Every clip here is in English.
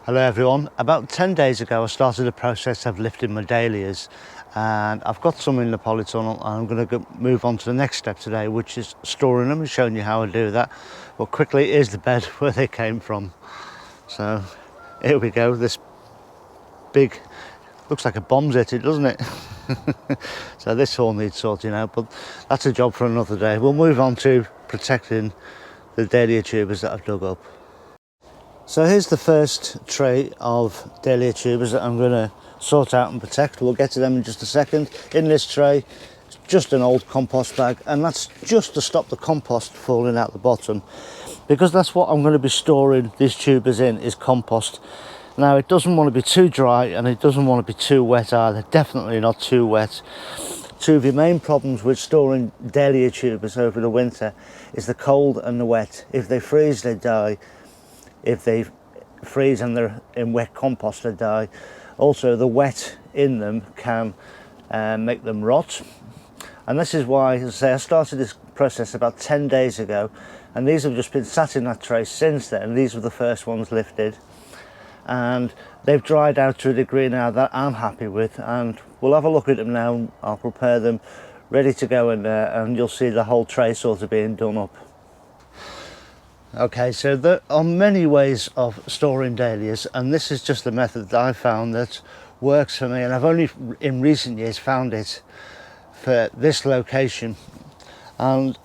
Hello everyone. About 10 days ago I started the process of lifting my dahlias, and I've got some in the polytunnel, and I'm going to move on to the next step today, which is storing them and showing you how I do that. But quickly, here's the bed where they came from. So here we go. This big, looks like a bomb's hit it, doesn't it? So this all needs sorting out, but that's a job for another day. We'll move on to protecting the Dahlia tubers that I've dug up. So here's the first tray of Dahlia tubers that I'm going to sort out and protect. We'll get to them in just a second. In this tray, just an old compost bag, and that's just to stop the compost falling out the bottom, because that's what I'm going to be storing these tubers in, is compost. Now it doesn't want to be too dry and it doesn't want to be too wet either, definitely not too wet. Two of the main problems with storing Dahlia tubers over the winter is the cold and the wet. If they freeze, they die. If they freeze and they're in wet compost, they die. Also, the wet in them can make them rot. And this is why, as I say, I started this process about 10 days ago, and these have just been sat in that tray since then. These were the first ones lifted, and they've dried out to a degree now that I'm happy with, and we'll have a look at them now. I'll prepare them ready to go in there, and you'll see the whole tray sort of being done up. Okay, so there are many ways of storing dahlias, and this is just the method that I found that works for me, and I've only in recent years found it for this location. And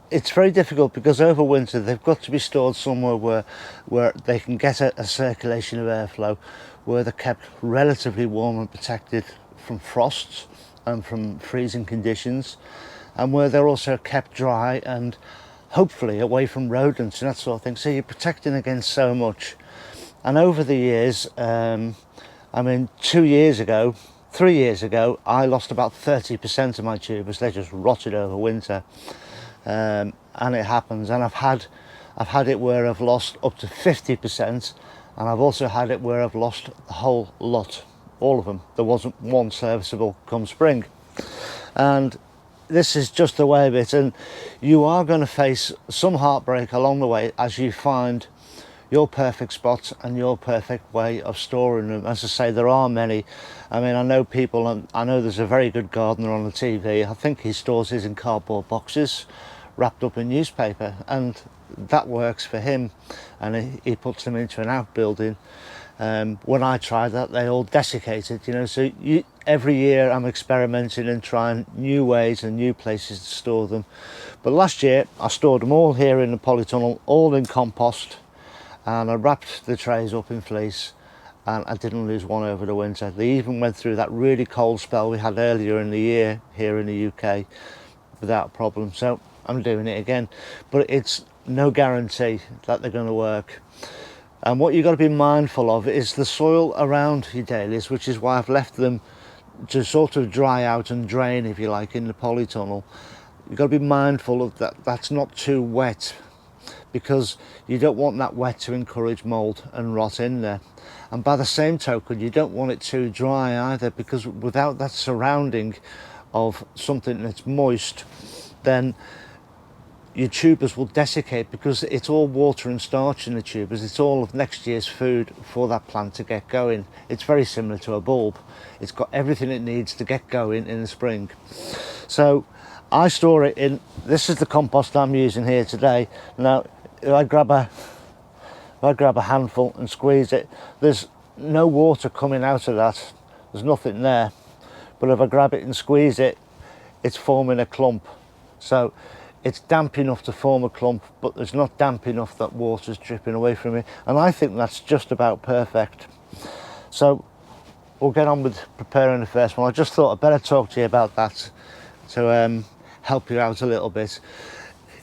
it's very difficult because over winter they've got to be stored somewhere where they can get a circulation of airflow, where they're kept relatively warm and protected from frosts and from freezing conditions, and where they're also kept dry and hopefully away from rodents and that sort of thing. So you're protecting against so much. And over the years, I mean 3 years ago I lost about 30% of my tubers. They just rotted over winter. And it happens, and I've had it where I've lost up to 50%, and I've also had it where I've lost the whole lot, all of them. There wasn't one serviceable come spring, and this is just the way of it. And you are going to face some heartbreak along the way as you find your perfect spots and your perfect way of storing them. As I say, there are many. I mean, I know people, and I know there's a very good gardener on the TV. I think he stores his in cardboard boxes wrapped up in newspaper, and that works for him, and he puts them into an outbuilding. When I tried that, they all desiccated, you know. So every year I'm experimenting and trying new ways and new places to store them. But last year I stored them all here in the polytunnel, all in compost, and I wrapped the trays up in fleece, and I didn't lose one over the winter. They even went through that really cold spell we had earlier in the year here in the UK without problem. So I'm doing it again, but it's no guarantee that they're going to work. And what you've got to be mindful of is the soil around your dahlias, which is why I've left them to sort of dry out and drain, if you like, in the polytunnel. You've got to be mindful of that. That's not too wet, because you don't want that wet to encourage mould and rot in there. And by the same token, you don't want it too dry either, because without that surrounding of something that's moist, then your tubers will desiccate, because it's all water and starch in the tubers. It's all of next year's food for that plant to get going. It's very similar to a bulb. It's got everything it needs to get going in the spring. So I store it in, this is the compost I'm using here today. Now, if I grab a handful and squeeze it, there's no water coming out of that. There's nothing there. But if I grab it and squeeze it, it's forming a clump. So it's damp enough to form a clump, but there's not damp enough that water's dripping away from it. And I think that's just about perfect. So we'll get on with preparing the first one. I just thought I'd better talk to you about that to help you out a little bit.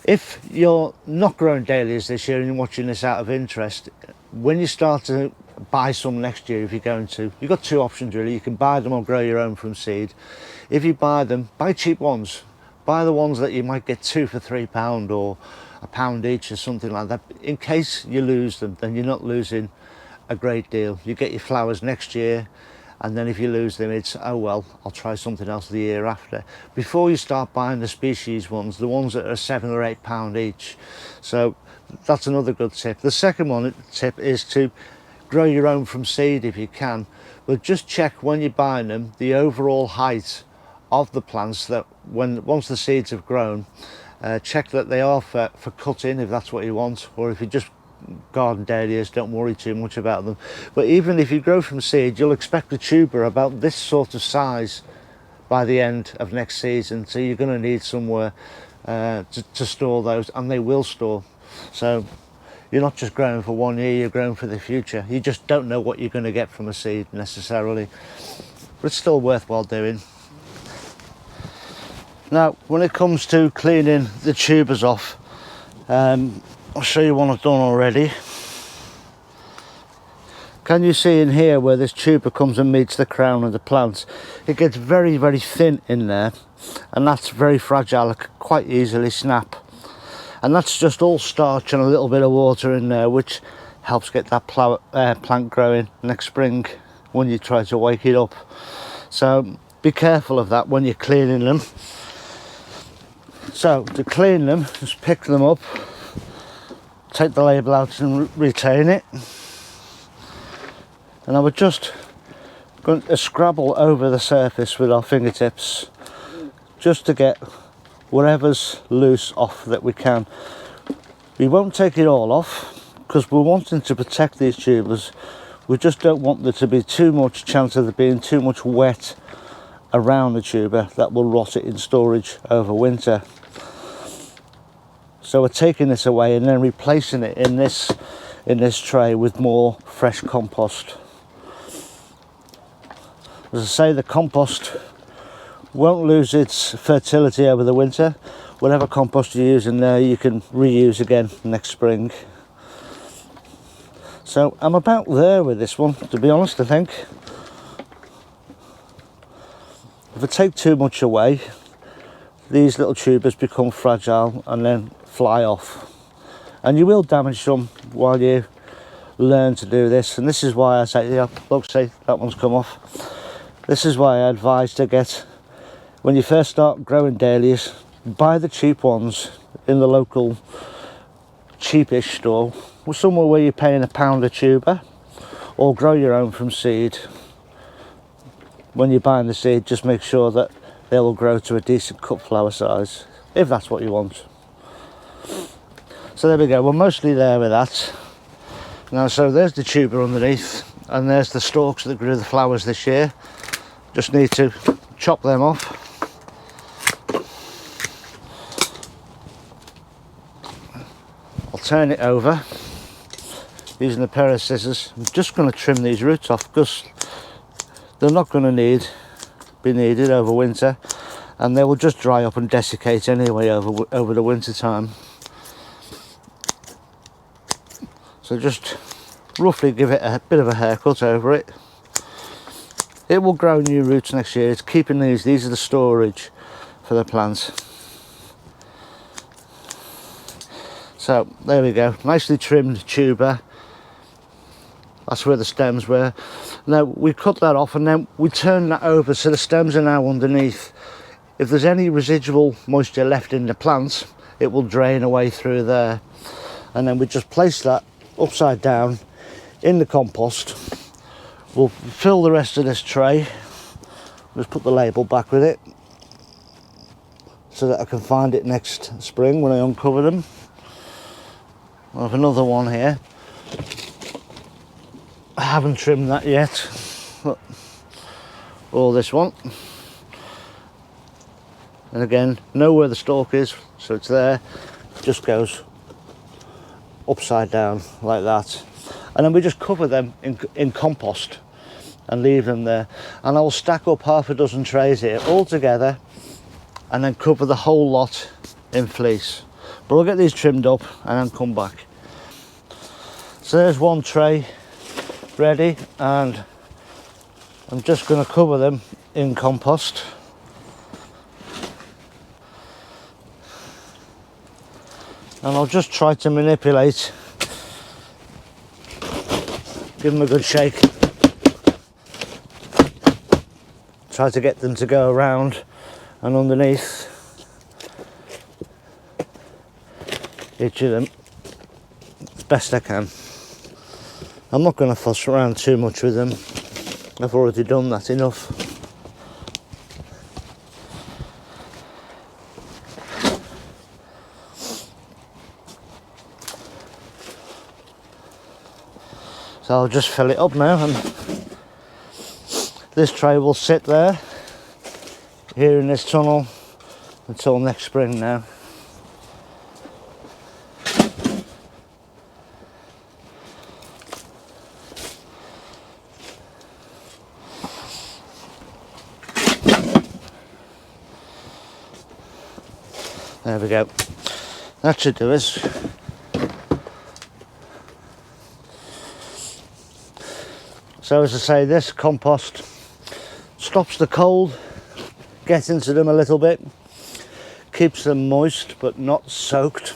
If you're not growing dahlias this year and you're watching this out of interest, when you start to buy some next year, if you're going to, you've got two options really. You can buy them or grow your own from seed. If you buy them, buy cheap ones. Buy the ones that you might get £2 for £3 or £1 each or something like that. In case you lose them, then you're not losing a great deal. You get your flowers next year, and then if you lose them, it's, oh well, I'll try something else the year after. Before you start buying the species ones, the ones that are £7 or £8 each. So that's another good tip. The second tip is to grow your own from seed if you can, but just check when you're buying them the overall height of the plants, that once the seeds have grown, check that they are for cutting if that's what you want, or if you just garden dahlias, don't worry too much about them. But even if you grow from seed, you'll expect the tuber about this sort of size by the end of next season, so you're going to need somewhere to store those, and they will store. So you're not just growing for 1 year, you're growing for the future. You just don't know what you're going to get from a seed necessarily, but it's still worthwhile doing. Now, when it comes to cleaning the tubers off, I'll show you one I've done already. Can you see in here where this tuber comes and meets the crown of the plant? It gets very, very thin in there, and that's very fragile. It can quite easily snap. And that's just all starch and a little bit of water in there, which helps get that plant growing next spring when you try to wake it up. So be careful of that when you're cleaning them. So to clean them, just pick them up, take the label out and retain it. And I would just going to scrabble over the surface with our fingertips just to get whatever's loose off that we can. We won't take it all off because we're wanting to protect these tubers. We just don't want there to be too much chance of there being too much wet around the tuber that will rot it in storage over winter. So we're taking this away and then replacing it in this tray with more fresh compost. As I say, the compost won't lose its fertility over the winter. Whatever compost you use in there, you can reuse again next spring. So I'm about there with this one, to be honest. I think if I take too much away, these little tubers become fragile and then fly off, and you will damage them while you learn to do this. And this is why I say, yeah, look, see, that one's come off. This is why I advise to get, when you first start growing dahlias, buy the cheap ones in the local cheapish store, or somewhere where you're paying £1 a tuber, or grow your own from seed. When you're buying the seed, just make sure that they will grow to a decent cut flower size, if that's what you want. So there we go, we're mostly there with that. Now, so there's the tuber underneath, and there's the stalks that grew the flowers this year. Just need to chop them off. I'll turn it over using a pair of scissors. I'm just going to trim these roots off because they're not going to be needed over winter, and they will just dry up and desiccate anyway over the winter time. So just roughly give it a bit of a haircut over it. It will grow new roots next year. It's keeping these are the storage for the plants. So there we go, nicely trimmed tuber. That's where the stems were. Now we cut that off and then we turn that over so the stems are now underneath. If there's any residual moisture left in the plants, it will drain away through there. And then we just place that upside down in the compost. We'll fill the rest of this tray. Just put the label back with it so that I can find it next spring when I uncover them. I have another one here. I haven't trimmed that yet. Or this one. And again, know where the stalk is, so it's there. It just goes upside down like that. And then we just cover them in compost and leave them there. And I'll stack up half a dozen trays here all together and then cover the whole lot in fleece. But I'll get these trimmed up and then come back. So there's one tray ready, and I'm just going to cover them in compost. And I'll just try to manipulate, give them a good shake, try to get them to go around and underneath each of them as best I can. I'm not going to fuss around too much with them. I've already done that enough. So I'll just fill it up now, and this tray will sit there here in this tunnel until next spring now. There we go. That should do us. So as I say, this compost stops the cold get into them a little bit, keeps them moist but not soaked,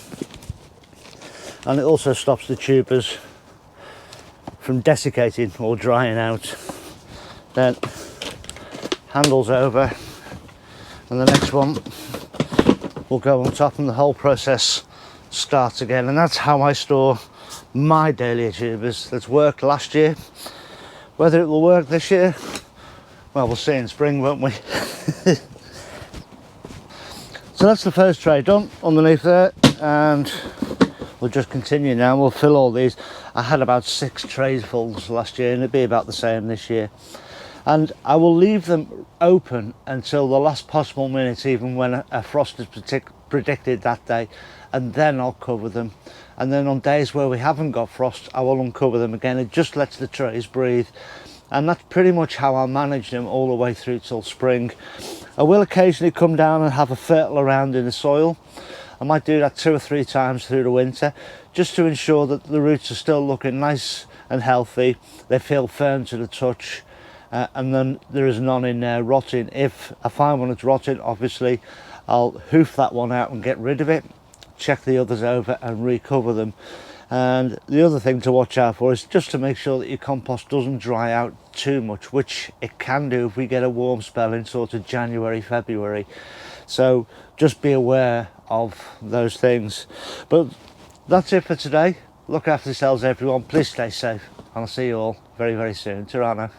and it also stops the tubers from desiccating or drying out. Then handles over, and the next one will go on top, and the whole process starts again. And that's how I store my Dahlia tubers. That's worked last year. Whether it will work this year, well, we'll see in spring, won't we? So that's the first tray done underneath there, and we'll just continue now. We'll fill all these. I had about 6 trays full last year, and it'll be about the same this year. And I will leave them open until the last possible minute, even when a frost is predicted that day, and then I'll cover them. And then on days where we haven't got frost, I will uncover them again. It just lets the trays breathe, and that's pretty much how I'll manage them all the way through till spring. I will occasionally come down and have a fertile around in the soil. I might do that 2 or 3 times through the winter, just to ensure that the roots are still looking nice and healthy. They feel firm to the touch. And then there is none in there rotting. If I find one that's rotting, obviously I'll hoof that one out and get rid of it, check the others over and recover them. And the other thing to watch out for is just to make sure that your compost doesn't dry out too much, which it can do if we get a warm spell in sort of January, February. So just be aware of those things. But that's it for today. Look after yourselves, everyone. Please stay safe, and I'll see you all very, very soon. Ta-ra now.